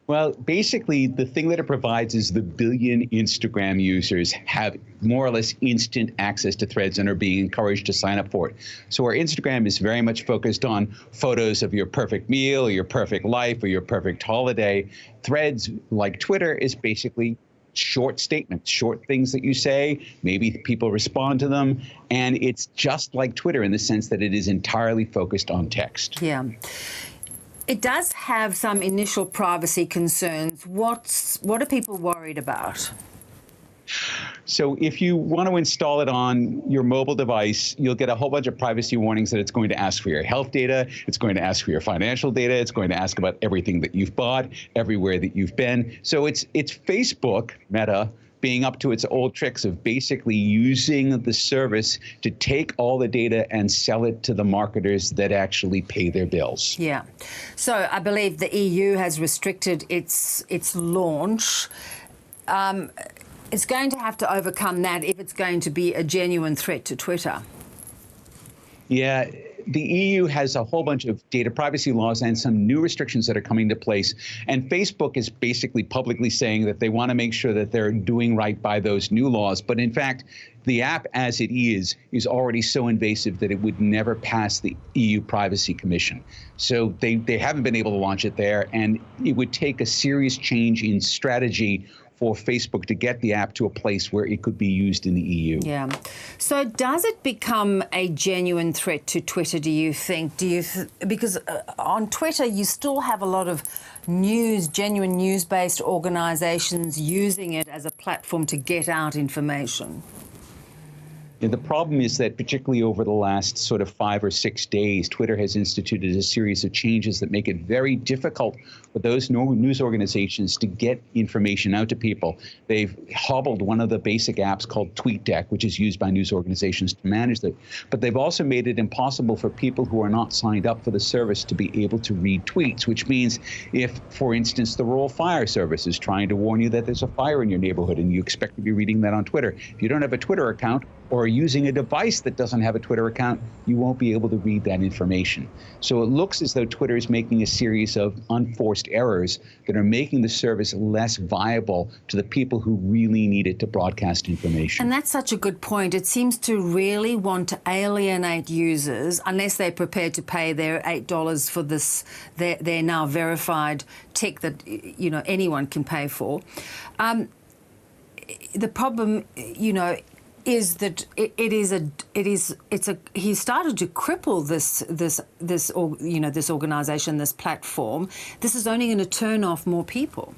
Well, basically, the thing that it provides is the billion Instagram users have more or less instant access to Threads and are being encouraged to sign up for it. So where Instagram is very much focused on photos of your perfect meal or your perfect life or your perfect holiday, Threads, like Twitter, is basically short statements, short things that you say, maybe people respond to them, and it's just like Twitter in the sense that it is entirely focused on text. Yeah. It does have some initial privacy concerns. What are people worried about? So if you want to install it on your mobile device, you'll get a whole bunch of privacy warnings that it's going to ask for your health data, it's going to ask for your financial data, it's going to ask about everything that you've bought, everywhere that you've been. So it's Facebook, Meta, being up to its old tricks of basically using the service to take all the data and sell it to the marketers that actually pay their bills. Yeah. So I believe the EU has restricted its launch. It's going to have to overcome that if it's going to be a genuine threat to Twitter. Yeah. The EU has a whole bunch of data privacy laws and some new restrictions that are coming into place. And Facebook is basically publicly saying that they want to make sure that they're doing right by those new laws. But in fact, the app as it is already so invasive that it would never pass the EU Privacy Commission. So they haven't been able to launch it there. And it would take a serious change in strategy for Facebook to get the app to a place where it could be used in the EU. Yeah. So does it become a genuine threat to Twitter, do you think? Because on Twitter, you still have a lot of genuine news-based organizations using it as a platform to get out information. And the problem is that particularly over the last sort of 5 or 6 days, Twitter has instituted a series of changes that make it very difficult for those news organizations to get information out to people. They've hobbled one of the basic apps called TweetDeck, which is used by news organizations to manage that. But they've also made it impossible for people who are not signed up for the service to be able to read tweets, which means if, for instance, the Rural Fire Service is trying to warn you that there's a fire in your neighborhood and you expect to be reading that on Twitter, if you don't have a Twitter account, or using a device that doesn't have a Twitter account, you won't be able to read that information. So it looks as though Twitter is making a series of unforced errors that are making the service less viable to the people who really need it to broadcast information. And that's such a good point. It seems to really want to alienate users unless they're prepared to pay their $8 for this, their now verified tech that anyone can pay for. The problem, is that he started to cripple this organization, this platform. This is only going to turn off more people.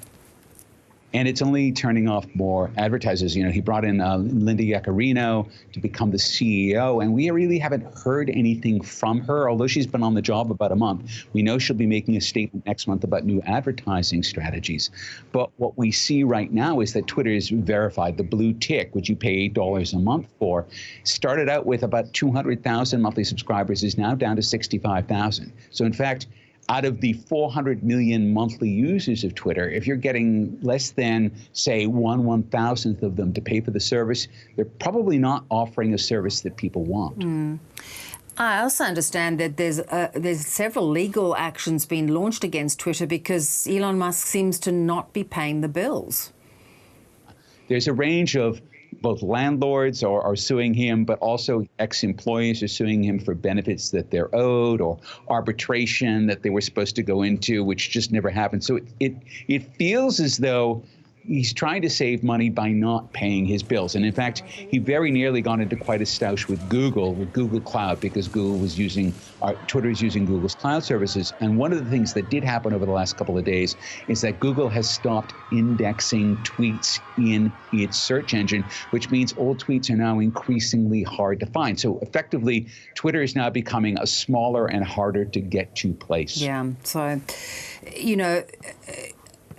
And it's only turning off more advertisers. He brought in Linda Yaccarino to become the CEO, and we really haven't heard anything from her, although she's been on the job about a month. We know she'll be making a statement next month about new advertising strategies. But what we see right now is that Twitter is verified. The blue tick, which you pay $8 a month for, started out with about 200,000 monthly subscribers, is now down to 65,000. So in fact, out of the 400 million monthly users of Twitter, if you're getting less than, say, 1/1000th of them to pay for the service, they're probably not offering a service that people want. I also understand that there's several legal actions being launched against Twitter because Elon Musk seems to not be paying the bills. There's a range of both landlords are suing him, but also ex-employees are suing him for benefits that they're owed or arbitration that they were supposed to go into, which just never happened. So it feels as though he's trying to save money by not paying his bills. And in fact, he very nearly got into quite a stoush with Google Cloud, because Twitter is using Google's cloud services. And one of the things that did happen over the last couple of days is that Google has stopped indexing tweets in its search engine, which means old tweets are now increasingly hard to find. So effectively, Twitter is now becoming a smaller and harder to get to place. Yeah, so,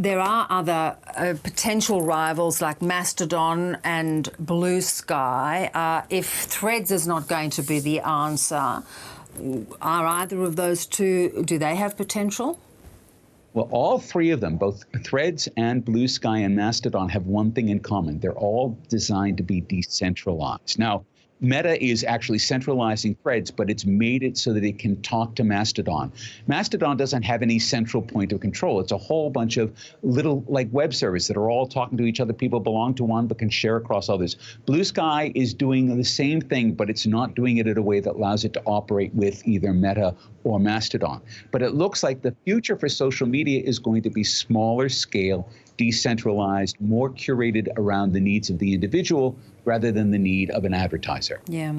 there are other potential rivals like Mastodon and Blue Sky. If Threads is not going to be the answer, are either of those two, do they have potential? Well, all three of them, both Threads and Blue Sky and Mastodon, have one thing in common. They're all designed to be decentralized. Now, Meta is actually centralizing Threads, but it's made it so that it can talk to Mastodon. Mastodon doesn't have any central point of control. It's a whole bunch of little like web servers that are all talking to each other. People belong to one but can share across others. Blue Sky is doing the same thing, but it's not doing it in a way that allows it to operate with either Meta or Mastodon. But it looks like the future for social media is going to be smaller scale, decentralized, more curated around the needs of the individual rather than the need of an advertiser. Yeah.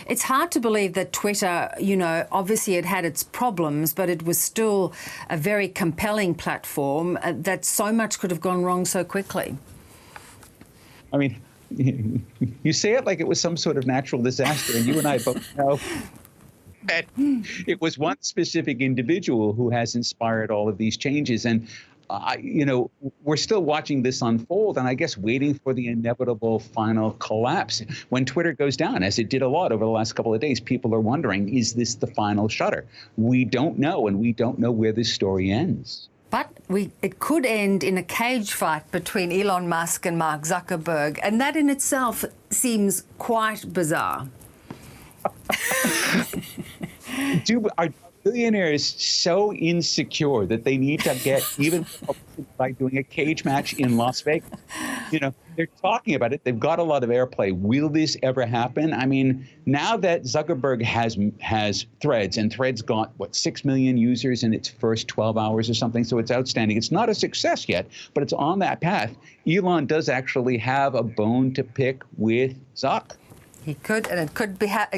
It's hard to believe that Twitter, you know, obviously it had its problems, but it was still a very compelling platform that so much could have gone wrong so quickly. I mean, you say it like it was some sort of natural disaster, and you and I both know that it was one specific individual who has inspired all of these changes. And you know, we're still watching this unfold, and I guess waiting for the inevitable final collapse. When Twitter goes down, as it did a lot over the last couple of days, people are wondering, is this the final shutter? We don't know, and we don't know where this story ends. But it could end in a cage fight between Elon Musk and Mark Zuckerberg, and that in itself seems quite bizarre. Are billionaires so insecure that they need to get even by doing a cage match in Las Vegas? You know, they're talking about it. They've got a lot of airplay. Will this ever happen? I mean, now that Zuckerberg has Threads, and Threads got, what, 6 million users in its first 12 hours or something, so it's outstanding. It's not a success yet, but it's on that path. Elon does actually have a bone to pick with Zuck. He could, and it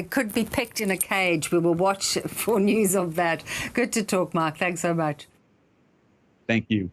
could be picked in a cage. We will watch for news of that. Good to talk, Mark. Thanks so much. Thank you.